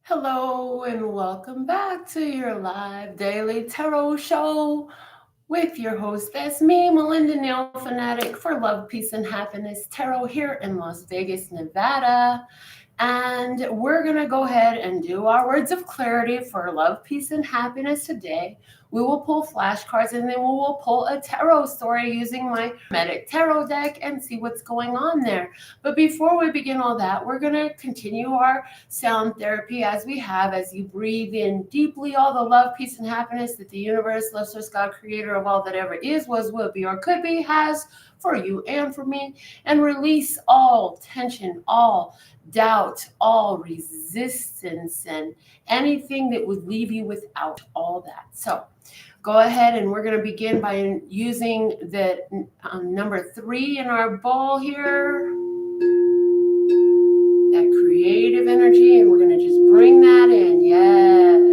Hello and welcome back to your live daily tarot show with your hostess, me, Melinda NailFanatic for Love, Peace, and Happiness Tarot here in Las Vegas, Nevada. And we're going to go ahead and do our words of clarity for love, peace, and happiness today. We will pull flashcards and then we will pull a tarot story using my Medic Tarot deck and see what's going on there. But before we begin all that, we're going to continue our sound therapy as we have, as you breathe in deeply all the love, peace, and happiness that the universe, love source, God, creator of all that ever is, was, will be, or could be, has for you and for me, and release all tension, all doubt, all resistance, and anything that would leave you without all that. So go ahead and we're going to begin by using the number 3 in our bowl here, that creative energy, and we're going to just bring that in. Yes.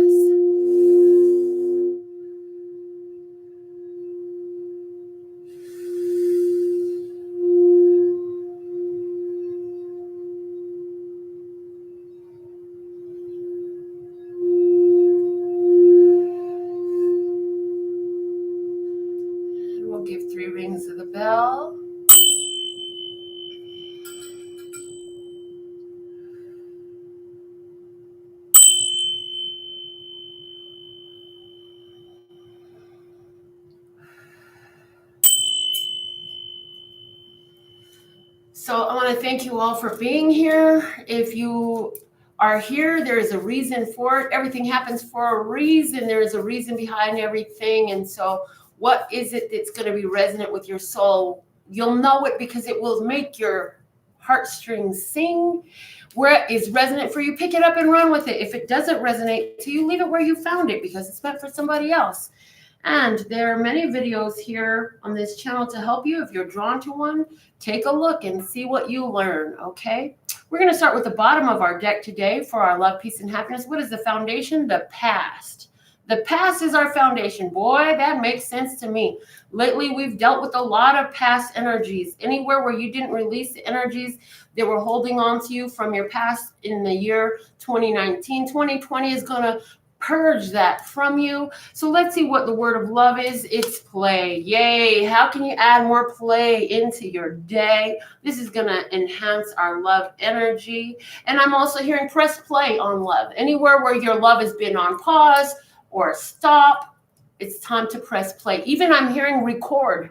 And we'll give 3 rings of the bell. So I want to thank you all for being here. If you are here, there is a reason for it. Everything happens for a reason. There is a reason behind everything. And so what is it that's going to be resonant with your soul? You'll know it because it will make your heartstrings sing. Where it is resonant for you, pick it up and run with it. If it doesn't resonate to you, leave it where you found it because it's meant for somebody else. And there are many videos here on this channel to help you. If you're drawn to one, take a look and see what you learn, okay? We're going to start with the bottom of our deck today for our love, peace, and happiness. What is the foundation? The past. The past is our foundation. Boy, that makes sense to me. Lately, we've dealt with a lot of past energies. Anywhere where you didn't release the energies that were holding on to you from your past in the year 2019, 2020 is going to purge that from you. So let's see what the word of love is. It's play. Yay. How can you add more play into your day? This is going to enhance our love energy. And I'm also hearing press play on love. Anywhere where your love has been on pause or stop, it's time to press play. Even I'm hearing record,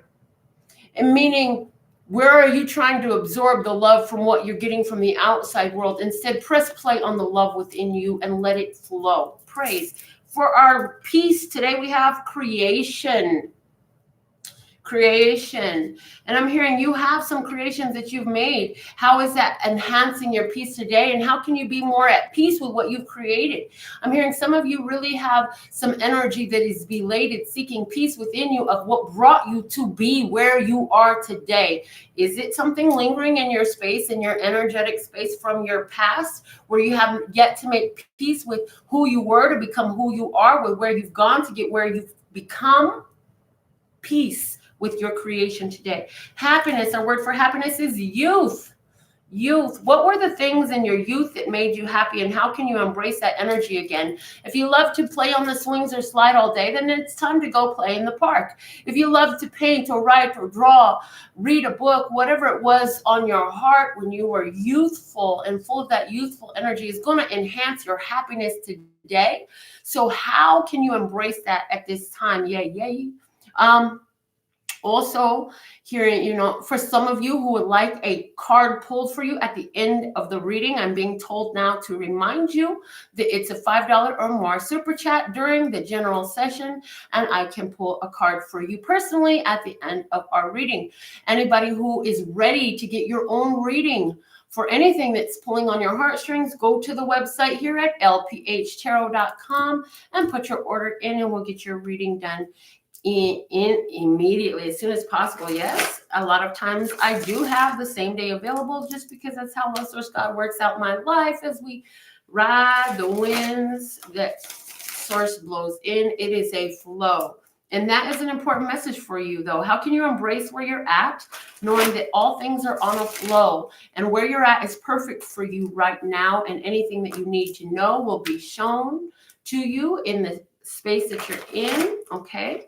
and meaning where are you trying to absorb the love from what you're getting from the outside world? Instead, press play on the love within you and let it flow. Praise. For our piece today, we have creation. Creation. And I'm hearing you have some creations that you've made. How is that enhancing your peace today? And how can you be more at peace with what you've created? I'm hearing some of you really have some energy that is belated, seeking peace within you of what brought you to be where you are today. Is it something lingering in your space, in your energetic space from your past, where you haven't yet to make peace with who you were to become who you are, with where you've gone to get where you've become? Peace with your creation today. Happiness, our word for happiness is youth. Youth. What were the things in your youth that made you happy, and how can you embrace that energy again? If you love to play on the swings or slide all day, then it's time to go play in the park. If you love to paint or write or draw, read a book, whatever it was on your heart when you were youthful and full of that youthful energy is going to enhance your happiness today. So how can you embrace that at this time? Yay. Also, hearing, for some of you who would like a card pulled for you at the end of the reading, I'm being told now to remind you that it's a $5 or more super chat during the general session, and I can pull a card for you personally at the end of our reading. Anybody who is ready to get your own reading for anything that's pulling on your heartstrings, go to the website here at lphtarot.com and put your order in, and we'll get your reading done in immediately, as soon as possible. Yes, a lot of times I do have the same day available, just because that's how Love Source God works out my life as we ride the winds that Source blows in. It is a flow. And that is an important message for you, though. How can you embrace where you're at, knowing that all things are on a flow and where you're at is perfect for you right now, and anything that you need to know will be shown to you in the space that you're in, okay?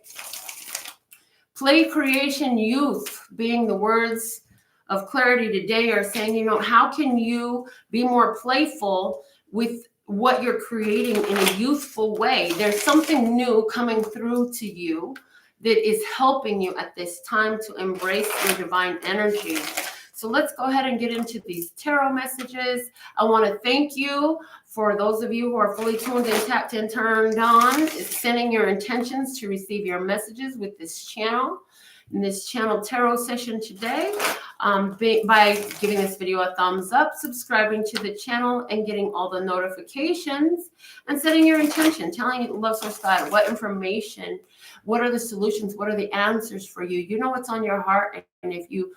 Play, creation, youth being the words of clarity today are saying, you know, how can you be more playful with what you're creating in a youthful way? There's something new coming through to you that is helping you at this time to embrace your divine energy. So let's go ahead and get into these tarot messages. I want to thank you for those of you who are fully tuned in, tapped in, turned on, sending your intentions to receive your messages with this channel. In this channel tarot session today, by giving this video a thumbs up, subscribing to the channel, and getting all the notifications, and setting your intention, telling Love Source God what information, what are the solutions, what are the answers for you. You know what's on your heart, and if you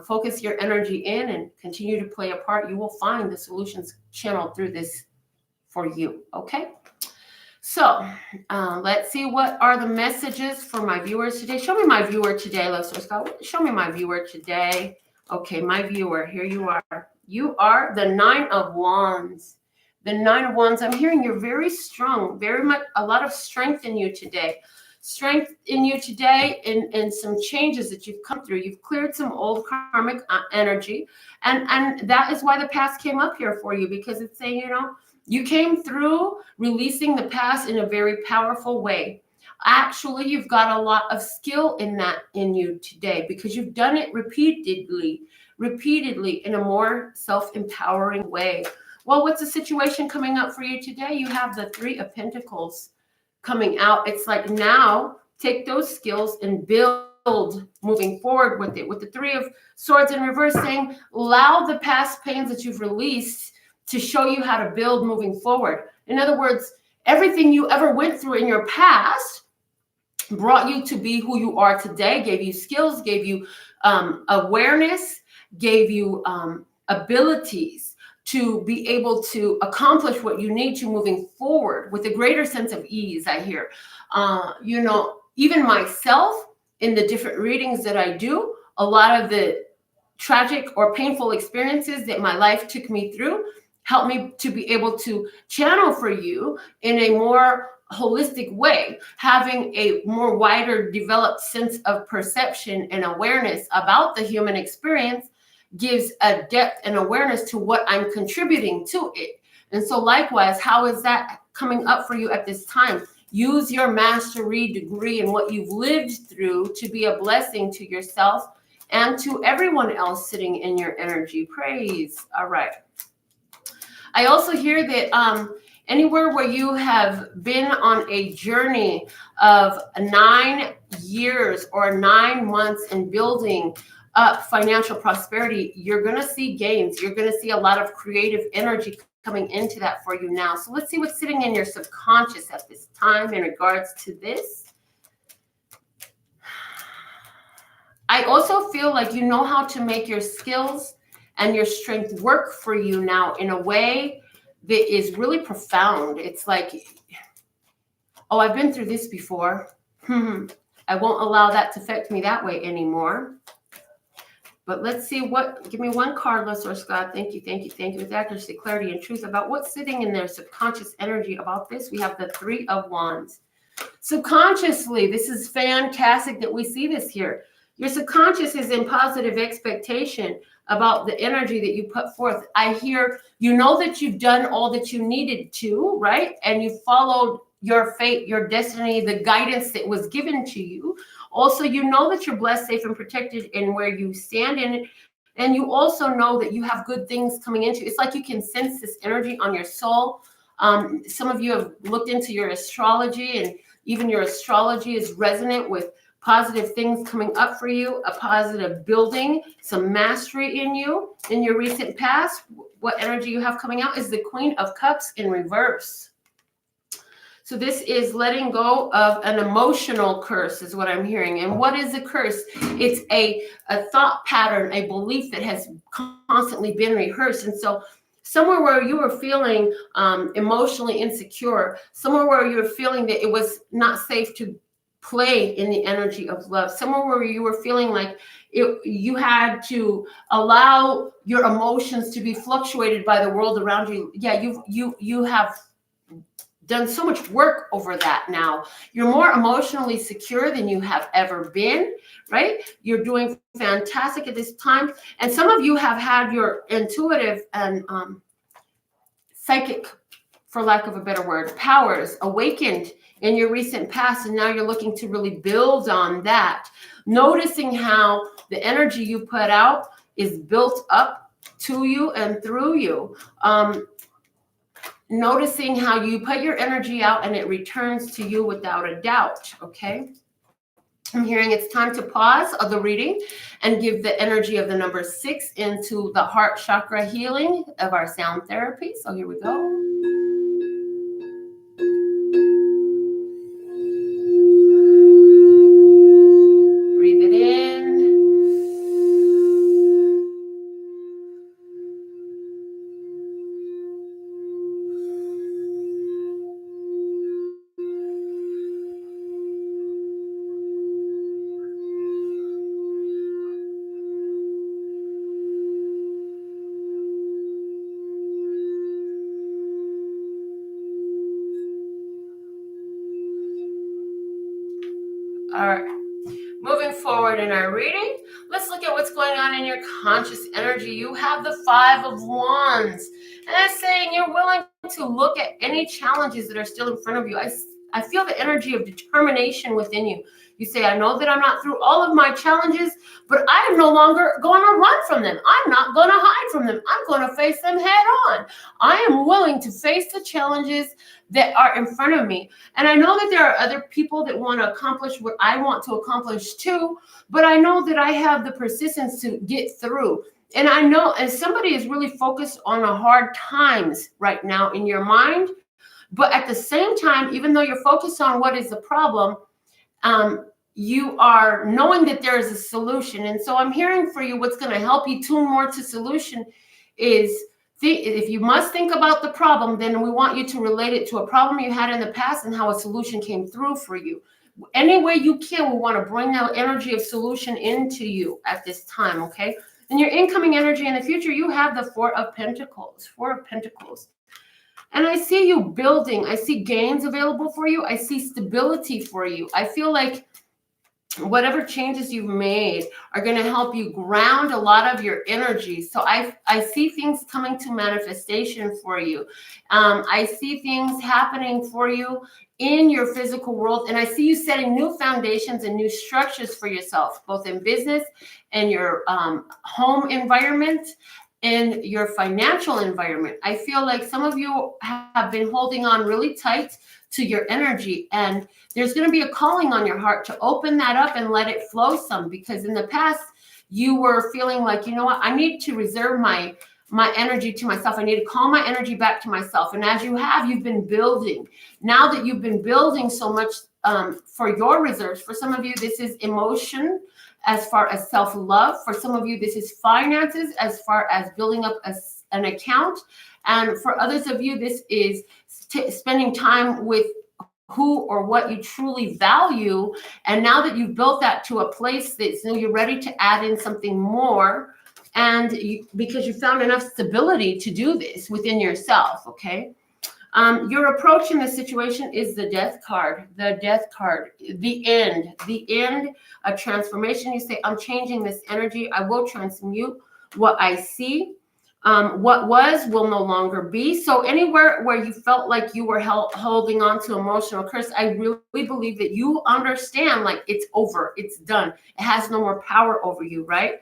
focus your energy in and continue to play a part, you will find the solutions channeled through this for you, okay? So let's see, what are the messages for my viewers today? Show me my viewer today, Love Source God. Show me my viewer today. Okay, my viewer, here you are. You are the Nine of Wands. The Nine of Wands, I'm hearing you're very strong, very much, a lot of strength in you today. Strength in you today, and some changes that you've come through. You've cleared some old karmic energy. And that is why the past came up here for you, because it's saying, you know, you came through releasing the past in a very powerful way. Actually, you've got a lot of skill in that in you today, because you've done it repeatedly in a more self-empowering way. Well, what's the situation coming up for you today? You have the Three of Pentacles coming out. It's like, now take those skills and build moving forward with it. With the Three of Swords in reverse, saying, allow the past pains that you've released to show you how to build moving forward. In other words, everything you ever went through in your past brought you to be who you are today, gave you skills, gave you awareness, gave you abilities to be able to accomplish what you need to moving forward with a greater sense of ease, I hear. You know, even myself, in the different readings that I do, a lot of the tragic or painful experiences that my life took me through help me to be able to channel for you in a more holistic way, having a more wider developed sense of perception and awareness about the human experience gives a depth and awareness to what I'm contributing to it. And so likewise, how is that coming up for you at this time? Use your mastery degree and what you've lived through to be a blessing to yourself and to everyone else sitting in your energy. Praise. All right. I also hear that anywhere where you have been on a journey of 9 years or 9 months in building up financial prosperity, you're going to see gains. You're going to see a lot of creative energy coming into that for you now. So let's see what's sitting in your subconscious at this time in regards to this. I also feel like you know how to make your skills and your strength work for you now in a way that is really profound. It's like, oh, I've been through this before. I won't allow that to affect me that way anymore. But let's see what, give me one card, Love Source God. Thank you, thank you, thank you. With accuracy, clarity, and truth about what's sitting in their subconscious energy about this. We have the Three of Wands. Subconsciously, this is fantastic that we see this here. Your subconscious is in positive expectation about the energy that you put forth. I hear, you know that you've done all that you needed to, right? And you followed your fate, your destiny, the guidance that was given to you. Also, you know that you're blessed, safe, and protected in where you stand in it. And you also know that you have good things coming into you. It's like you can sense this energy on your soul. Some of you have looked into your astrology, and even your astrology is resonant with positive things coming up for you, a positive building, some mastery in you. In your recent past, what energy you have coming out is the Queen of Cups in reverse. So this is letting go of an emotional curse is what I'm hearing. And what is a curse? It's a thought pattern, a belief that has constantly been rehearsed. And so somewhere where you were feeling emotionally insecure, somewhere where you were feeling that it was not safe to play in the energy of love, somewhere where you were feeling like you had to allow your emotions to be fluctuated by the world around you. Yeah, you have done so much work over that now. You're more emotionally secure than you have ever been, right? You're doing fantastic at this time. And some of you have had your intuitive and psychic, for lack of a better word, powers awakened in your recent past. And now you're looking to really build on that. Noticing how the energy you put out is built up to you and through you. Noticing how you put your energy out and it returns to you without a doubt, okay? I'm hearing it's time to pause of the reading and give the energy of the number 6 into the heart chakra healing of our sound therapy. So here we go. Breathe it in. All right, moving forward in our reading, let's look at what's going on in your conscious energy. You have the 5 of Wands, and that's saying you're willing to look at any challenges that are still in front of you. I feel the energy of determination within you. You say, I know that I'm not through all of my challenges, but I am no longer going to run from them. I'm not going to hide from them. I'm going to face them head on. I am willing to face the challenges that are in front of me. And I know that there are other people that want to accomplish what I want to accomplish too, but I know that I have the persistence to get through. And I know, and somebody is really focused on the hard times right now in your mind, but at the same time, even though you're focused on what is the problem, you are knowing that there is a solution. And so I'm hearing for you, what's going to help you tune more to solution is, if you must think about the problem, then we want you to relate it to a problem you had in the past and how a solution came through for you. Any way you can, we want to bring that energy of solution into you at this time, okay? And your incoming energy in the future, you have the 4 of Pentacles, 4 of Pentacles. And I see you building. I see gains available for you. I see stability for you. I feel like whatever changes you've made are going to help you ground a lot of your energy. So I see things coming to manifestation for you. I see things happening for you in your physical world. And I see you setting new foundations and new structures for yourself, both in business and your home environment and your financial environment. I feel like some of you have been holding on really tight to your energy, and there's going to be a calling on your heart to open that up and let it flow some, because in the past you were feeling like, you know what, I need to reserve my energy to myself. I need to call my energy back to myself. And as you have, you've been building. Now that you've been building so much for your reserves, for some of you, this is emotion as far as self-love. For some of you, this is finances as far as building up an account. And for others of you, this is spending time with who or what you truly value. And now that you've built that to a place that you're ready to add in something more, and because you found enough stability to do this within yourself, okay? Your approach in this situation is the Death card, the end, a transformation. You say, I'm changing this energy. I will transmute what I see. What was will no longer be. So anywhere where you felt like you were holding on to emotional curse, I really believe that you understand, like, it's over, it's done. It has no more power over you, right?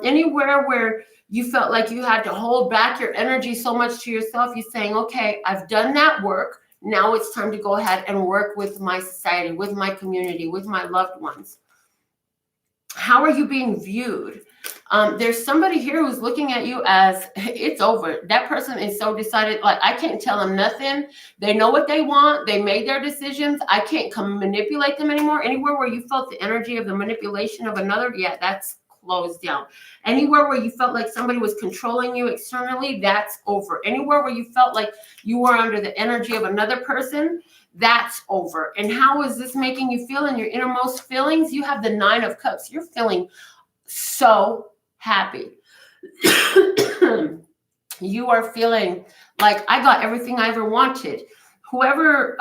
Anywhere where you felt like you had to hold back your energy so much to yourself, you're saying, okay, I've done that work. Now it's time to go ahead and work with my society, with my community, with my loved ones. How are you being viewed? There's somebody here who's looking at you as it's over. That person is so decided, like, I can't tell them nothing. They know what they want. They made their decisions. I can't come manipulate them anymore. Anywhere where you felt the energy of the manipulation of another, yeah, that's closed down. Anywhere where you felt like somebody was controlling you externally, that's over. Anywhere where you felt like you were under the energy of another person, That's over. And how is this making you feel in your innermost feelings? You have the 9 of Cups. You're feeling so happy. You are feeling like I got everything I ever wanted. Whoever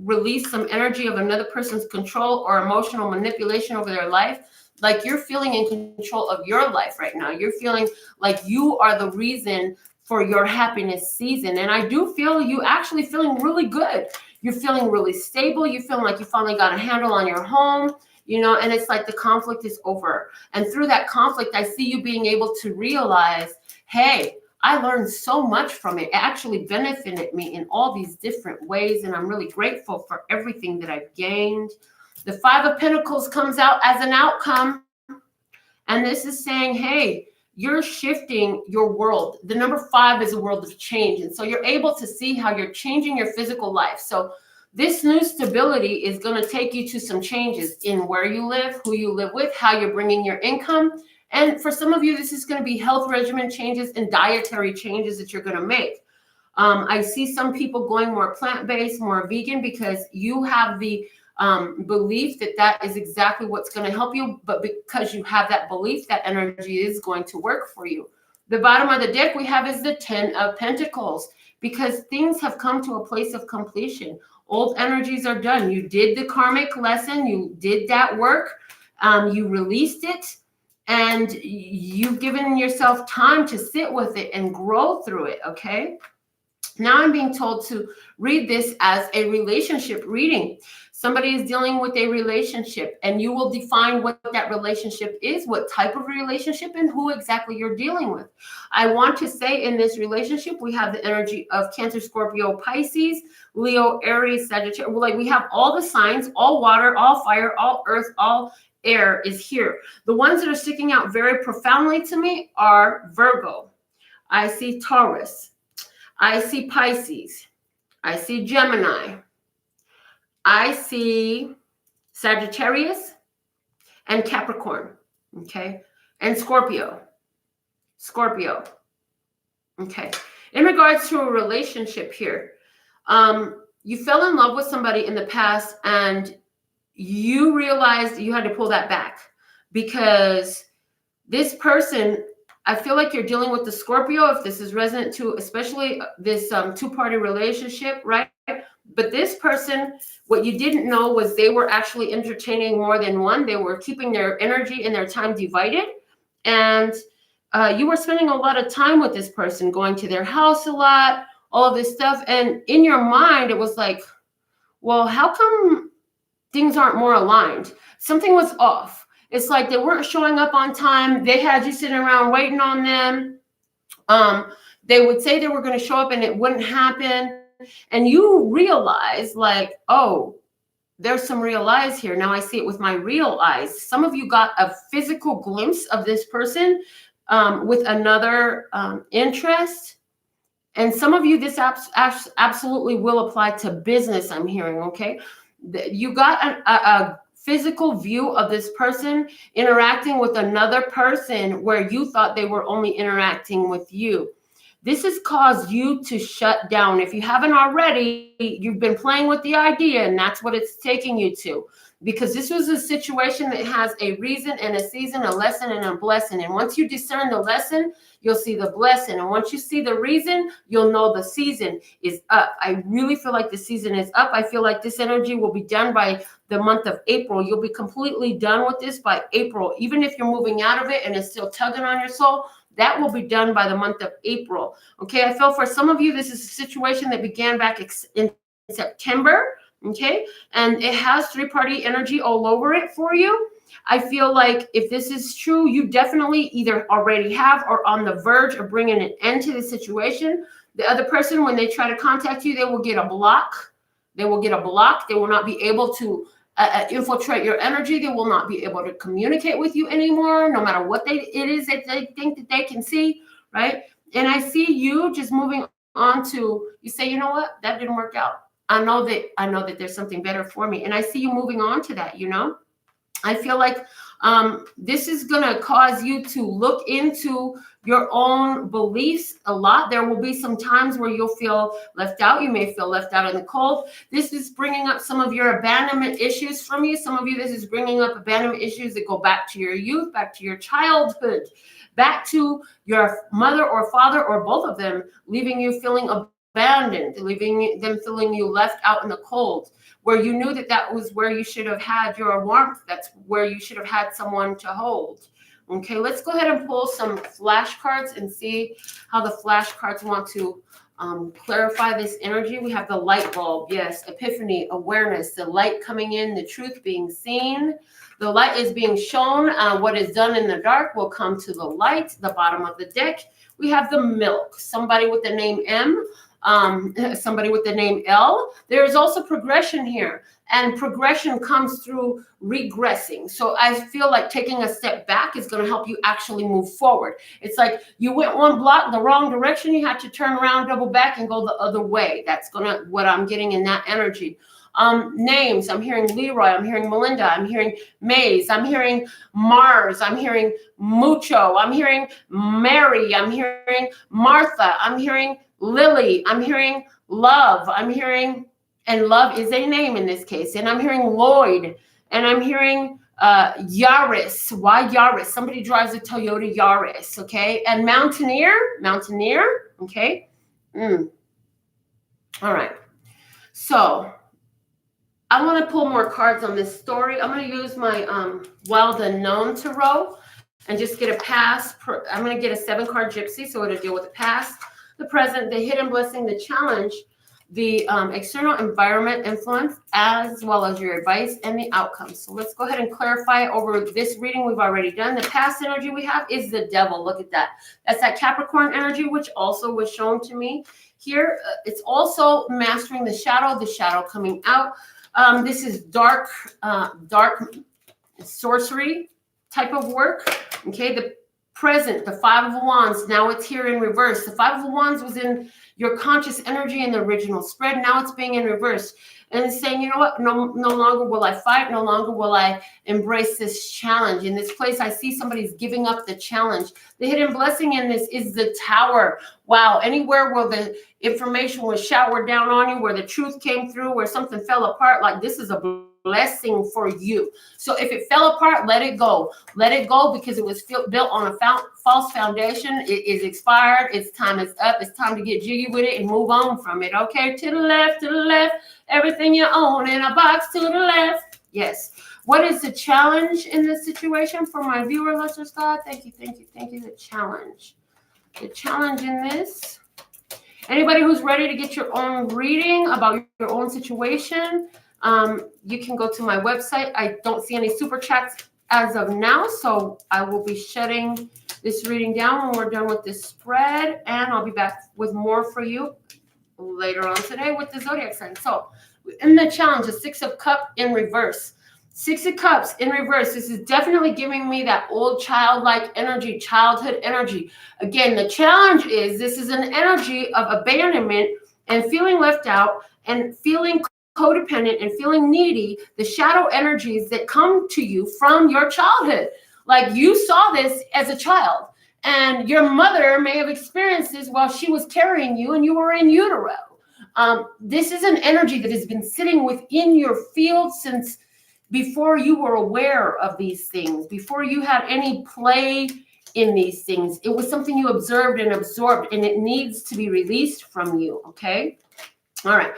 released some energy of another person's control or emotional manipulation over their life, like you're feeling in control of your life right now. You're feeling like you are the reason for your happiness season. And I do feel you actually feeling really good. You're feeling really stable. You feel like you finally got a handle on your home, and it's like the conflict is over. And through that conflict, I see you being able to realize, hey, I learned so much from it. It actually benefited me in all these different ways. And I'm really grateful for everything that I've gained. The 5 of Pentacles comes out as an outcome. And this is saying, hey, you're shifting your world. The number 5 is a world of change. And so you're able to see how you're changing your physical life. So this new stability is going to take you to some changes in where you live, who you live with, how you're bringing your income. And for some of you, this is going to be health regimen changes and dietary changes that you're going to make. I see some people going more plant-based, more vegan, because you have the belief that that is exactly what's going to help you. But because you have that belief, that energy is going to work for you. The bottom of the deck we have is the 10 of Pentacles, because things have come to a place of completion. Old energies are done. You did the karmic lesson. You did that work. You released it. And you've given yourself time to sit with it and grow through it, okay? Now I'm being told to read this as a relationship reading. Somebody is dealing with a relationship, and you will define what that relationship is, what type of relationship, and who exactly you're dealing with. I want to say in this relationship, we have the energy of Cancer, Scorpio, Pisces, Leo, Aries, Sagittarius. Like we have all the signs, all water, all fire, all earth, all air is here. The ones that are sticking out very profoundly to me are Virgo. I see Taurus. I see Pisces. I see Gemini. I see Sagittarius and Capricorn. Okay. And Scorpio. Scorpio. Okay. In regards to a relationship here, you fell in love with somebody in the past and you realized you had to pull that back, because this person, I feel like you're dealing with the Scorpio, if this is resonant to, especially this two-party relationship, right? But this person, what you didn't know was they were actually entertaining more than one. They were keeping their energy and their time divided. And you were spending a lot of time with this person, going to their house a lot, all of this stuff. And in your mind, it was like, well, how come things aren't more aligned? Something was off. It's like they weren't showing up on time. They had you sitting around waiting on them. They would say they were going to show up and it wouldn't happen. And you realize like, oh, there's some real eyes here. Now I see it with my real eyes. Some of you got a physical glimpse of this person with another interest. And some of you, this absolutely will apply to business, I'm hearing, okay? You got a physical view of this person interacting with another person where you thought they were only interacting with you. This has caused you to shut down. If you haven't already, you've been playing with the idea, and that's what it's taking you to. Because this was a situation that has a reason and a season, a lesson and a blessing. And once you discern the lesson, you'll see the blessing. And once you see the reason, you'll know the season is up. I really feel like the season is up. I feel like this energy will be done by the month of April. You'll be completely done with this by April. Even if you're moving out of it and it's still tugging on your soul, that will be done by the month of April. Okay, I feel for some of you, this is a situation that began back in September. Okay, and it has three-party energy all over it for you. I feel like if this is true, you definitely either already have or on the verge of bringing an end to the situation. The other person, when they try to contact you, they will get a block. They will get a block. They will not be able to infiltrate your energy. They will not be able to communicate with you anymore, no matter what it is that they think that they can see, right? And I see you just moving on to, you say, you know what, that didn't work out. I know that there's something better for me. And I see you moving on to that, you know. I feel like This is going to cause you to look into your own beliefs a lot. There will be some times where you'll feel left out. You may feel left out in the cold. This is bringing up some of your abandonment issues from you. Some of you, this is bringing up abandonment issues that go back to your youth, back to your childhood, back to your mother or father or both of them, leaving you feeling abandoned, leaving them feeling you left out in the cold, where you knew that that was where you should have had your warmth. That's where you should have had someone to hold. Okay, let's go ahead and pull some flashcards and see how the flashcards want to clarify this energy. We have the light bulb, yes, epiphany, awareness, the light coming in, the truth being seen. The light is being shown. What is done in the dark will come to the light. The bottom of the deck, we have the milk, somebody with the name M, somebody with the name L. There is also progression here, and progression comes through regressing. So I feel like taking a step back is going to help you actually move forward. It's like you went one block the wrong direction, you had to turn around, double back, and go the other way. That's gonna what I'm getting in that energy. Names, I'm hearing Leroy, I'm hearing Melinda, I'm hearing Maze, I'm hearing Mars, I'm hearing Mucho, I'm hearing Mary, I'm hearing Martha, I'm hearing Lily, I'm hearing Love, I'm hearing, and Love is a name in this case, and I'm hearing Lloyd, and I'm hearing Yaris. Why Yaris? Somebody drives a Toyota Yaris, okay? And Mountaineer, okay? All right. So I want to pull more cards on this story. I'm going to use my Wild Unknown Tarot and just get a pass. I'm going to get a 7-card gypsy, so it'll deal with the past, the present, the hidden blessing, the challenge, the external environment influence, as well as your advice and the outcome. So let's go ahead and clarify over this reading we've already done. The past energy we have is the devil. Look at that. That's that Capricorn energy, which also was shown to me here. It's also mastering the shadow coming out. This is dark sorcery type of work. Okay, the present, the 5 of Wands, now it's here in reverse. The 5 of Wands was in your conscious energy in the original spread. Now it's being in reverse. And it's saying, you know what, no longer will I fight. No longer will I embrace this challenge. In this place, I see somebody's giving up the challenge. The hidden blessing in this is the Tower. Wow, anywhere where the information was showered down on you, where the truth came through, where something fell apart, like this is a blessing for you. So if it fell apart, let it go. Let it go, because it was built on a false foundation. It is expired. Its time is up. It's time to get jiggy with it and move on from it. Okay, to the left, everything you own in a box to the left. Yes. What is the challenge in this situation for my viewer, Lesser God? Thank you. The challenge. The challenge in this. Anybody who's ready to get your own reading about your own situation, you can go to my website. I don't see any super chats as of now, so I will be shutting this reading down when we're done with this spread, and I'll be back with more for you later on today with the zodiac sign. So in the challenge, the 6 of Cups in reverse. 6 of Cups in reverse. This is definitely giving me that old childlike energy, childhood energy. Again, the challenge is this is an energy of abandonment and feeling left out and feeling codependent and feeling needy, the shadow energies that come to you from your childhood. Like you saw this as a child, and your mother may have experienced this while she was carrying you and you were in utero. This is an energy that has been sitting within your field since before you were aware of these things, before you had any play in these things. It was something you observed and absorbed, and it needs to be released from you, okay? All right.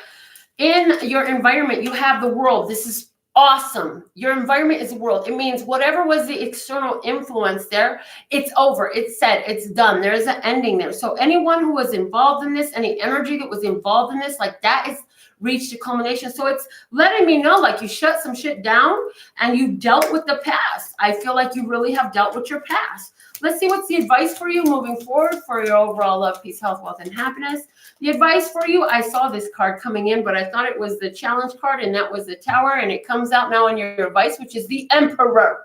In your environment, you have the world. This is awesome. Your environment is the world. It means whatever was the external influence there, it's over. It's said. It's done. There is an ending there. So anyone who was involved in this, any energy that was involved in this, like that is reached a culmination. So it's letting me know, like you shut some shit down and you dealt with the past. I feel like you really have dealt with your past. Let's see what's the advice for you moving forward for your overall love, peace, health, wealth, and happiness. The advice for you, I saw this card coming in, but I thought it was the challenge card, and that was the Tower, and it comes out now in your advice, which is the Emperor.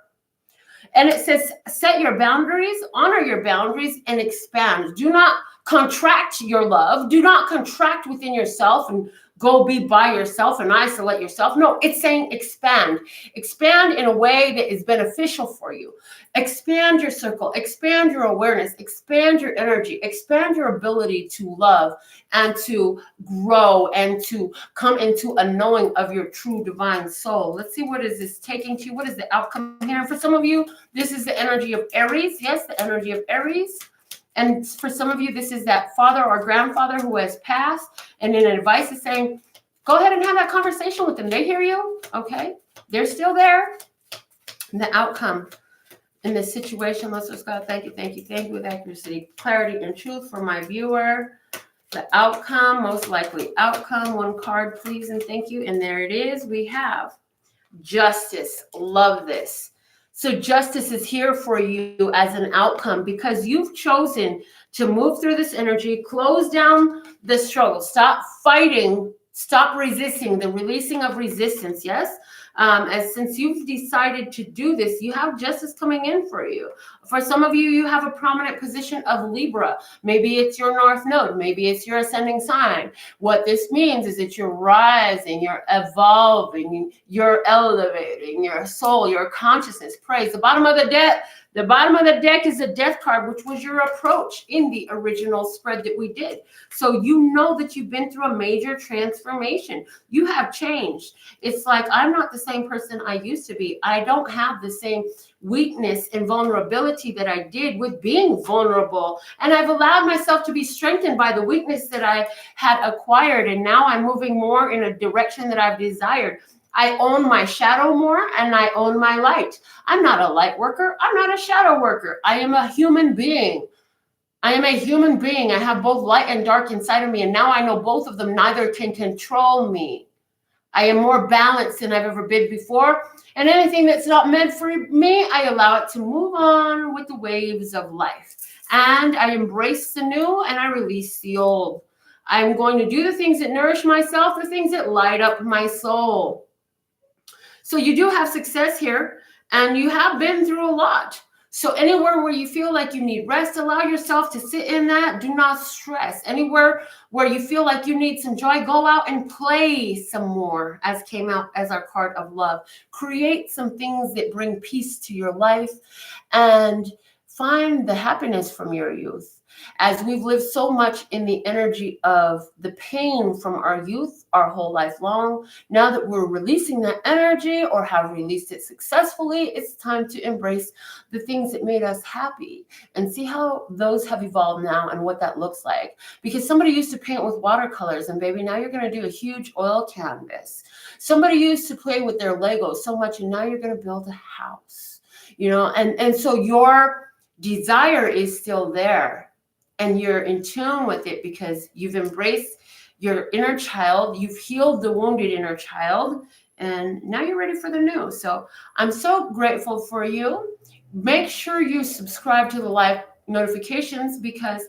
And it says, set your boundaries, honor your boundaries, and expand. Do not contract your love. Do not contract within yourself and go be by yourself and isolate yourself. No, it's saying expand. Expand in a way that is beneficial for you. Expand your circle, expand your awareness, expand your energy, expand your ability to love and to grow and to come into a knowing of your true divine soul. Let's see, what is this taking to you? What is the outcome here? For some of you, this is the energy of Aries. Yes, the energy of Aries. And for some of you, this is that father or grandfather who has passed. And then advice is saying, go ahead and have that conversation with them. They hear you. Okay. They're still there. And the outcome in this situation, let's just go. Thank you, thank you, thank you, with accuracy, clarity, and truth for my viewer. The outcome, most likely outcome. One card, please, and thank you. And there it is. We have justice. Love this. So justice is here for you as an outcome because you've chosen to move through this energy, close down the struggle, stop fighting, stop resisting, the releasing of resistance. Yes. As since you've decided to do this, you have justice coming in for you. For some of you, you have a prominent position of Libra. Maybe it's your North Node. Maybe it's your ascending sign. What this means is that you're rising, you're evolving, you're elevating your soul, your consciousness. Praise. The bottom of the deck is a death card, which was your approach in the original spread that we did. So you know that you've been through a major transformation. You have changed. It's like, I'm not the same person I used to be. I don't have the same weakness and vulnerability that I did with being vulnerable. And I've allowed myself to be strengthened by the weakness that I had acquired. And now I'm moving more in a direction that I've desired. I own my shadow more and I own my light. I'm not a light worker. I'm not a shadow worker. I am a human being. I am a human being. I have both light and dark inside of me. And now I know both of them. Neither can control me. I am more balanced than I've ever been before. And anything that's not meant for me, I allow it to move on with the waves of life. And I embrace the new and I release the old. I'm going to do the things that nourish myself, the things that light up my soul. So you do have success here and you have been through a lot. So anywhere where you feel like you need rest, allow yourself to sit in that. Do not stress. Anywhere where you feel like you need some joy, go out and play some more, as came out as our card of love. Create some things that bring peace to your life and find the happiness from your youth. As we've lived so much in the energy of the pain from our youth our whole life long, now that we're releasing that energy or have released it successfully, it's time to embrace the things that made us happy and see how those have evolved now and what that looks like. Because somebody used to paint with watercolors and baby, now you're going to do a huge oil canvas. Somebody used to play with their Legos so much and now you're going to build a house, you know, and so your desire is still there. And you're in tune with it because you've embraced your inner child. You've healed the wounded inner child. And now you're ready for the new. So I'm so grateful for you. Make sure you subscribe to the live notifications because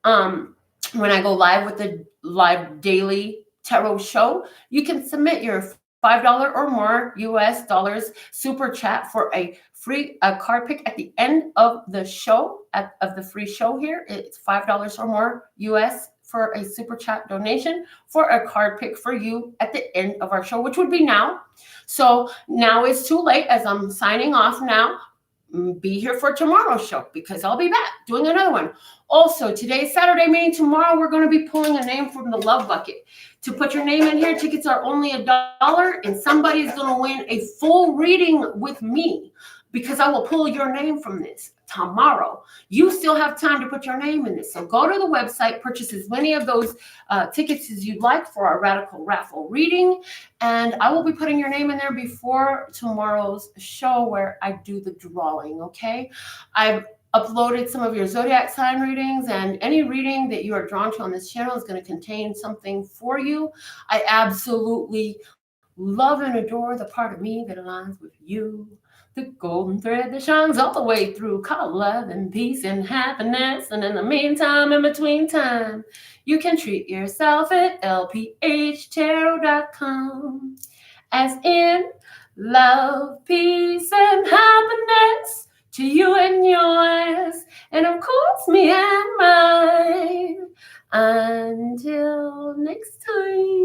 when I go live with the live daily tarot show, you can submit your $5 or more US dollars super chat for a free card pick at the end of the show, of the free show here. It's $5 or more US for a super chat donation for a card pick for you at the end of our show, which would be now. So now it's too late as I'm signing off now. Be here for tomorrow's show because I'll be back doing another one. Also, today's Saturday, meaning tomorrow, we're going to be pulling a name from the love bucket. To put your name in here, tickets are only $1, and somebody's going to win a full reading with me because I will pull your name from this tomorrow. You still have time to put your name in this. So go to the website, purchase as many of those tickets as you'd like for our Radical Raffle reading. And I will be putting your name in there before tomorrow's show where I do the drawing, okay? I've uploaded some of your zodiac sign readings, and any reading that you are drawn to on this channel is going to contain something for you. I absolutely love and adore the part of me that aligns with you. The golden thread that shines all the way through, called love and peace and happiness. And in the meantime, in between time, you can treat yourself at lphtarot.com. As in love, peace, and happiness to you and yours, and of course me and mine. Until next time.